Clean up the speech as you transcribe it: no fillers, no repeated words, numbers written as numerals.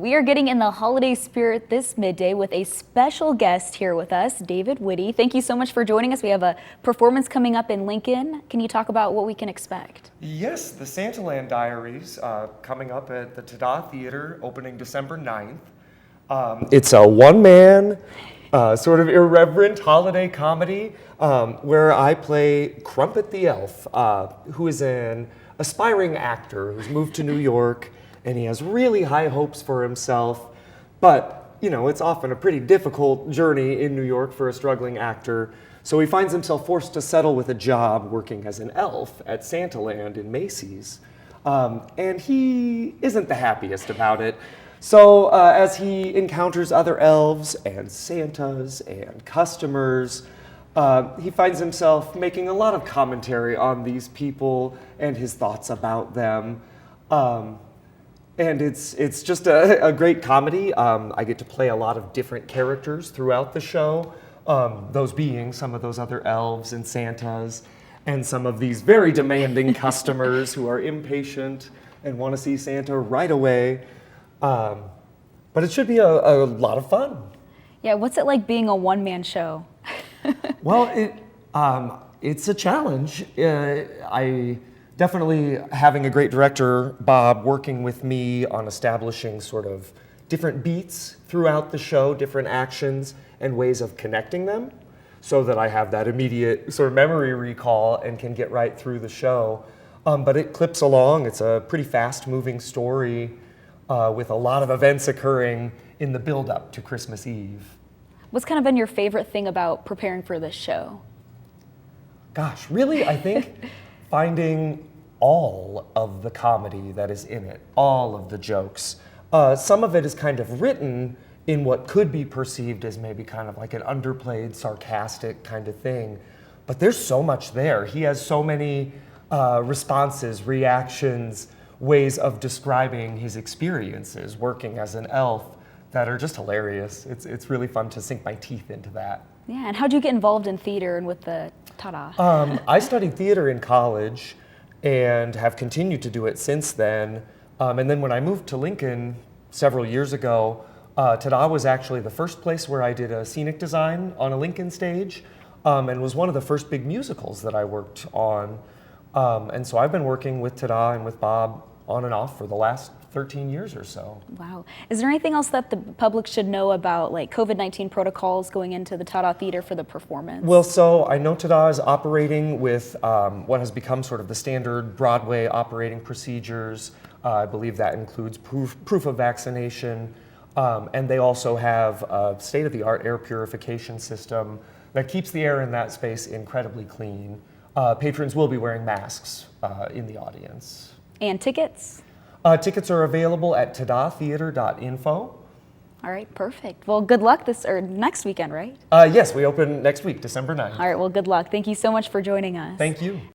We are getting in the holiday spirit this midday with a special guest here with us, David Whitty. Thank you so much for joining us. We have a performance coming up in Lincoln. Can you talk about what we can expect? Yes, the Santaland Diaries coming up at the tada-theatre opening December 9th. It's a one-man, sort of irreverent holiday comedy where I play Crumpet the Elf, who is an aspiring actor who's moved to New York, and he has really high hopes for himself. But, you know, it's often a pretty difficult journey in New York for a struggling actor. So he finds himself forced to settle with a job working as an elf at Santaland in Macy's. And he isn't the happiest about it. So as he encounters other elves and Santas and customers, he finds himself making a lot of commentary on these people and his thoughts about them. And it's just a great comedy. I get to play a lot of different characters throughout the show, those being some of those other elves and Santas, and some of these very demanding customers who are impatient and want to see Santa right away. But it should be a lot of fun. Yeah, what's it like being a one-man show? Well, it's a challenge. Definitely having a great director, Bob, working with me on establishing sort of different beats throughout the show, different actions and ways of connecting them so that I have that immediate sort of memory recall and can get right through the show. But it clips along. It's a pretty fast-moving story with a lot of events occurring in the build-up to Christmas Eve. What's kind of been your favorite thing about preparing for this show? Gosh, really, I think finding all of the comedy that is in it, all of the jokes. Some of it is kind of written in what could be perceived as maybe kind of like an underplayed, sarcastic kind of thing, but there's so much there. He has so many responses, reactions, ways of describing his experiences working as an elf that are just hilarious. It's really fun to sink my teeth into that. Yeah, and how'd you get involved in theater and with the Tada? I studied theater in college and have continued to do it since then. And then when I moved to Lincoln several years ago, Tada was actually the first place where I did a scenic design on a Lincoln stage, and was one of the first big musicals that I worked on. And so I've been working with Tada and with Bob on and off for the last 13 years or so. Wow. Is there anything else that the public should know about, like COVID-19 protocols going into the Tada-theatre for the performance? Well, so I know Tada is operating with what has become sort of the standard Broadway operating procedures. I believe that includes proof of vaccination. And they also have a state-of-the-art air purification system that keeps the air in that space incredibly clean. Patrons will be wearing masks in the audience. And tickets? Tickets are available at tada-theatre.info. All right, perfect. Well, good luck next weekend, right? Yes, we open next week, December 9th. All right, well, good luck. Thank you so much for joining us. Thank you.